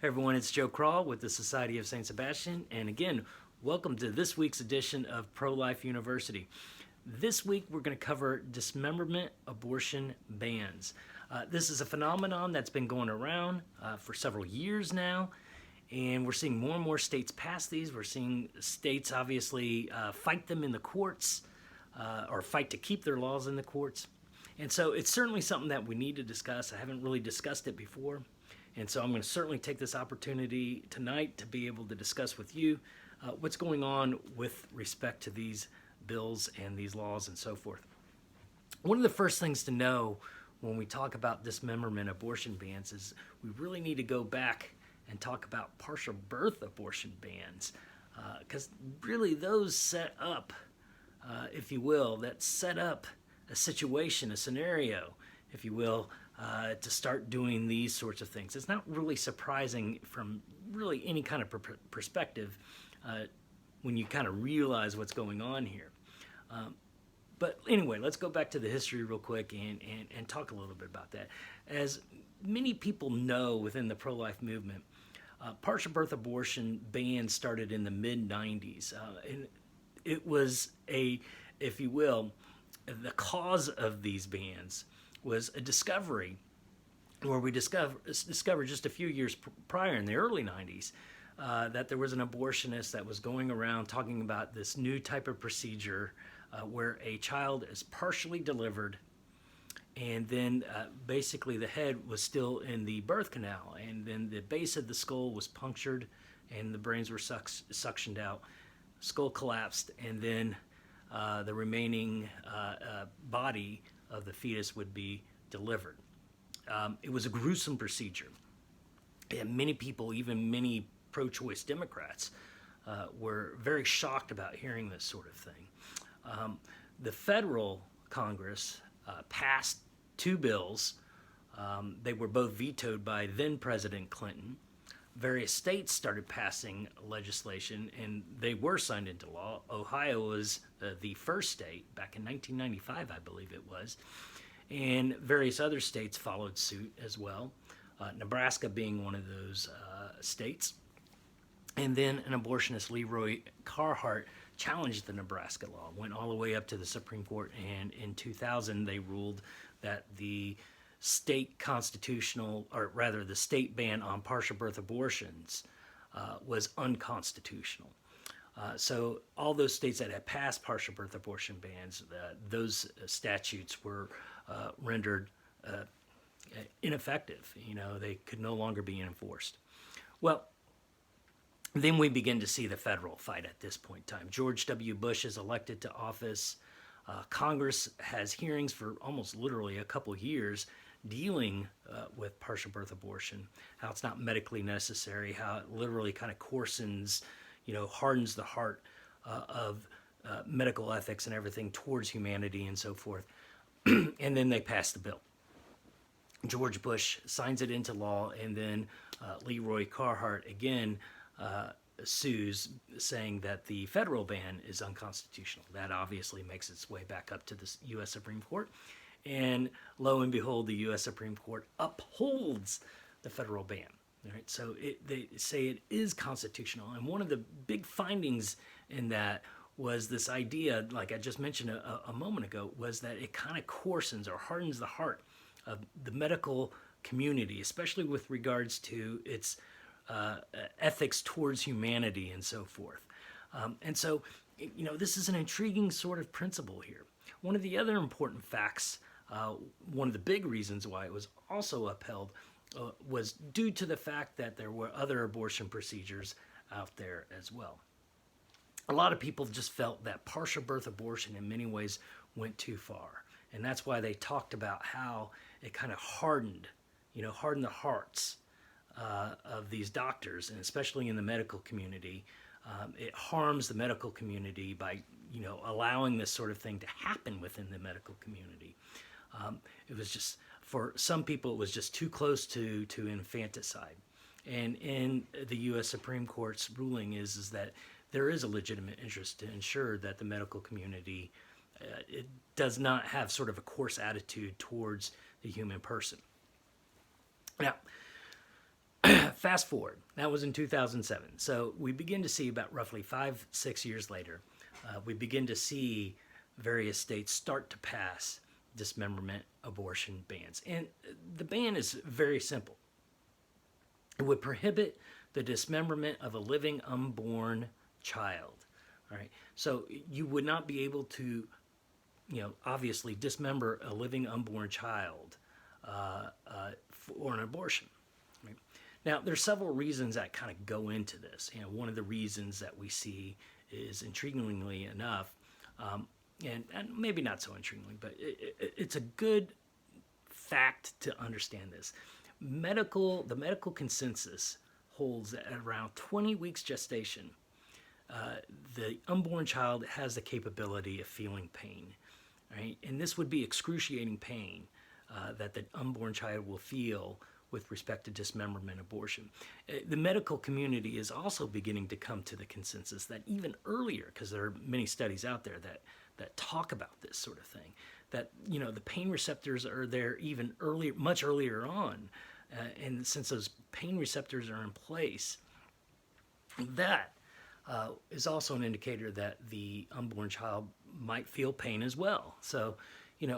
Hey everyone, it's Joe Kral with the Society of St. Sebastian, and again, welcome to this week's edition of Pro-Life University. This week we're going to cover dismemberment abortion bans. This is a phenomenon that's been going around for several years now, and we're seeing more and more states pass these. We're seeing states obviously fight them in the courts or fight to keep their laws in the courts. And so it's certainly something that we need to discuss. I haven't really discussed it before. And so I'm going to certainly take this opportunity tonight to be able to discuss with you what's going on with respect to these bills and these laws and so forth. One of the first things to know when we talk about dismemberment abortion bans is we really need to go back and talk about partial birth abortion bans, because really those set up, if you will, that set up a situation, a scenario, if you will, to start doing these sorts of things. It's not really surprising from really any kind of perspective when you kind of realize what's going on here. But anyway, let's go back to the history real quick and talk a little bit about that. As many people know within the pro-life movement, partial birth abortion bans started in the mid-90s. And it was if you will, the cause of these bans was a discovery where we discovered just a few years prior in the early 90s that there was an abortionist that was going around talking about this new type of procedure where a child is partially delivered and then basically the head was still in the birth canal, and then the base of the skull was punctured and the brains were suctioned out, skull collapsed, and then the remaining body of the fetus would be delivered. It was a gruesome procedure, and many people, even many pro-choice Democrats, were very shocked about hearing this sort of thing. The federal Congress passed two bills. They were both vetoed by then President Clinton. Various states started passing legislation, and they were signed into law. Ohio was the first state back in 1995, I believe it was, and various other states followed suit as well, Nebraska being one of those states. And then an abortionist, Leroy Carhart, challenged the Nebraska law, went all the way up to the Supreme Court, and in 2000 they ruled that the state constitutional, or rather the state ban on partial birth abortions was unconstitutional. So all those states that had passed partial birth abortion bans, those statutes were rendered ineffective. You know, they could no longer be enforced. Well, then we begin to see the federal fight at this point in time. George W. Bush is elected to office. Congress has hearings for almost literally a couple years dealing with partial birth abortion, how it's not medically necessary, how it literally kind of coarsens, hardens the heart of medical ethics and everything towards humanity and so forth. And then they pass the bill. George Bush signs it into law, and then Leroy Carhart again sues, saying that the federal ban is unconstitutional. That obviously makes its way back up to the U.S. Supreme Court. And lo and behold, the U.S. Supreme Court upholds the federal ban. All right, so they say it is constitutional. And one of the big findings in that was this idea, like I just mentioned a moment ago, was that it kind of coarsens or hardens the heart of the medical community, especially with regards to its ethics towards humanity and so forth. And so, this is an intriguing sort of principle here. One of the other important facts, one of the big reasons why it was also upheld was due to the fact that there were other abortion procedures out there as well. A lot of people just felt that partial birth abortion in many ways went too far. And that's why they talked about how it kind of hardened the hearts of these doctors, and especially in the medical community. It harms the medical community by allowing this sort of thing to happen within the medical community. It was just, for some people, it was just too close to infanticide. And in the U.S. Supreme Court's ruling is that there is a legitimate interest to ensure that the medical community it does not have sort of a coarse attitude towards the human person. Now, Fast forward, that was in 2007. So we begin to see about roughly 5-6 years later, we begin to see various states start to pass dismemberment abortion bans. And the ban is very simple. It would prohibit the dismemberment of a living unborn child. All right. So you would not be able to, obviously dismember a living unborn child for an abortion. Right? Now, there's several reasons that kind of go into this. One of the reasons that we see is, intriguingly enough, and maybe not so intriguingly, but it's a good fact to understand this. The medical consensus holds that at around 20 weeks gestation, the unborn child has the capability of feeling pain, right? And this would be excruciating pain that the unborn child will feel with respect to dismemberment abortion. The medical community is also beginning to come to the consensus that even earlier, because there are many studies out there that talk about this sort of thing, that the pain receptors are there even earlier, much earlier on, and since those pain receptors are in place, that is also an indicator that the unborn child might feel pain as well. So,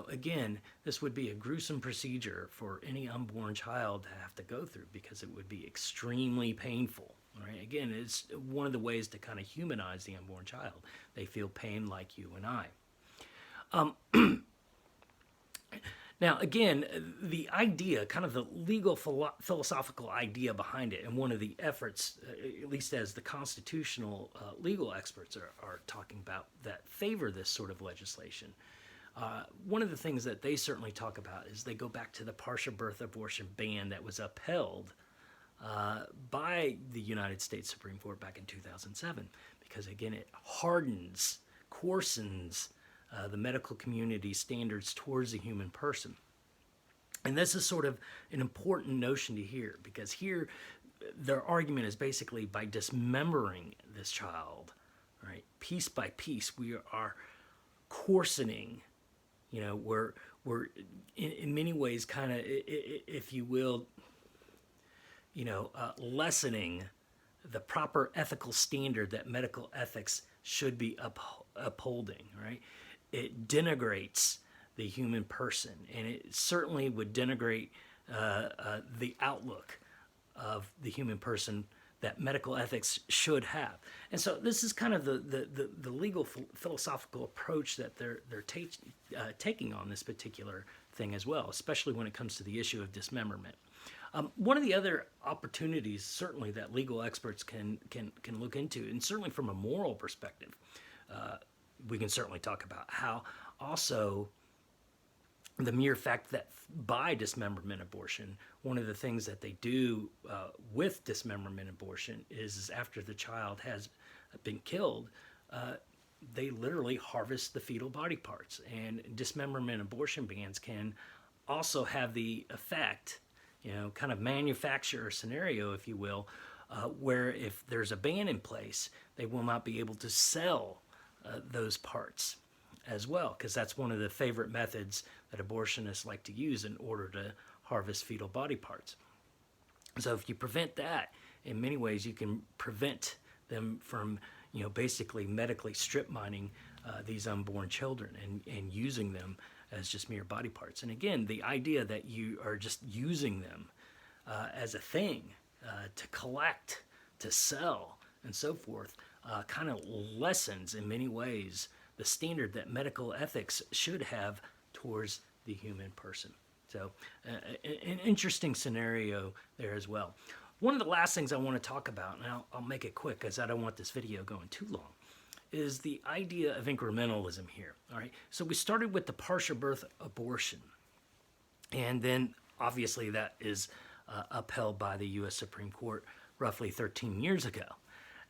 again, this would be a gruesome procedure for any unborn child to have to go through because it would be extremely painful. Right? Again, it's one of the ways to kind of humanize the unborn child. They feel pain like you and I. Now, again, the idea, kind of the legal philosophical idea behind it, and one of the efforts, at least as the constitutional legal experts are talking about, that favor this sort of legislation, one of the things that they certainly talk about is they go back to the partial birth abortion ban that was upheld by the United States Supreme Court back in 2007, because, again, it coarsens the medical community standards towards the human person. And this is sort of an important notion to hear, because here their argument is basically by dismembering this child, right, piece by piece, we are coarsening, we're in many ways kind of, if you will, lessening the proper ethical standard that medical ethics should be upholding, right? It denigrates the human person, and it certainly would denigrate the outlook of the human person that medical ethics should have. And so this is kind of the legal philosophical approach that they're taking on this particular thing as well, especially when it comes to the issue of dismemberment. One of the other opportunities, certainly, that legal experts can look into, and certainly from a moral perspective, we can certainly talk about how also the mere fact that by dismemberment abortion, one of the things that they do with dismemberment abortion is after the child has been killed, they literally harvest the fetal body parts. And dismemberment abortion bans can also have the effect, kind of manufacture a scenario, if you will, where if there's a ban in place, they will not be able to sell those parts as well, because that's one of the favorite methods that abortionists like to use in order to harvest fetal body parts. So if you prevent that, in many ways you can prevent them from, basically medically strip mining these unborn children and using them as just mere body parts. And again, the idea that you are just using them as a thing to collect, to sell, and so forth, kind of lessens in many ways the standard that medical ethics should have towards the human person. So an interesting scenario there as well. One of the last things I want to talk about, and I'll make it quick because I don't want this video going too long, is the idea of incrementalism here. All right. So we started with the partial birth abortion, and then obviously that is upheld by the U.S. Supreme Court roughly 13 years ago.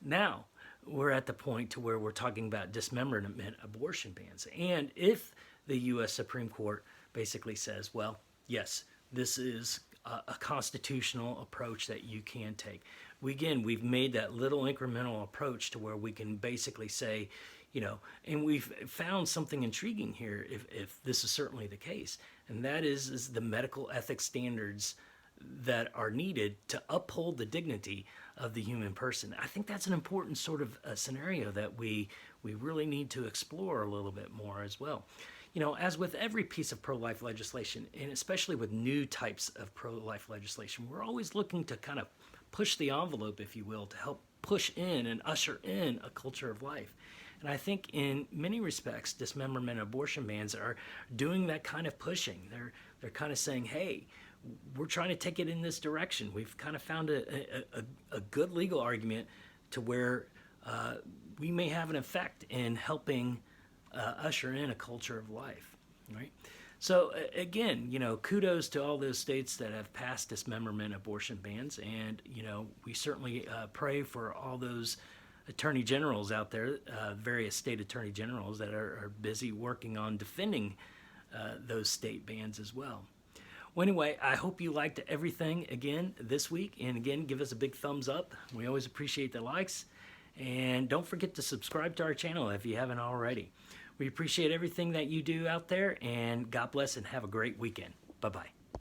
Now we're at the point to where we're talking about dismemberment abortion bans. And if the U.S. Supreme Court basically says, well, yes, this is a constitutional approach that you can take. We've made that little incremental approach to where we can basically say, and we've found something intriguing here if this is certainly the case, and that is the medical ethics standards that are needed to uphold the dignity of the human person. I think that's an important sort of scenario that we really need to explore a little bit more as well. As with every piece of pro-life legislation, and especially with new types of pro-life legislation, we're always looking to kind of push the envelope, if you will, to help push in and usher in a culture of life. And I think in many respects, dismemberment and abortion bans are doing that kind of pushing. They're kind of saying, hey, we're trying to take it in this direction. We've kind of found a good legal argument to where we may have an effect in helping usher in a culture of life, right? So again, kudos to all those states that have passed dismemberment abortion bans, and we certainly pray for all those attorney generals out there, various state attorney generals that are busy working on defending those state bans as well. Well, anyway, I hope you liked everything again this week, and again, give us a big thumbs up. We always appreciate the likes, and don't forget to subscribe to our channel if you haven't already. We appreciate everything that you do out there, and God bless and have a great weekend. Bye-bye.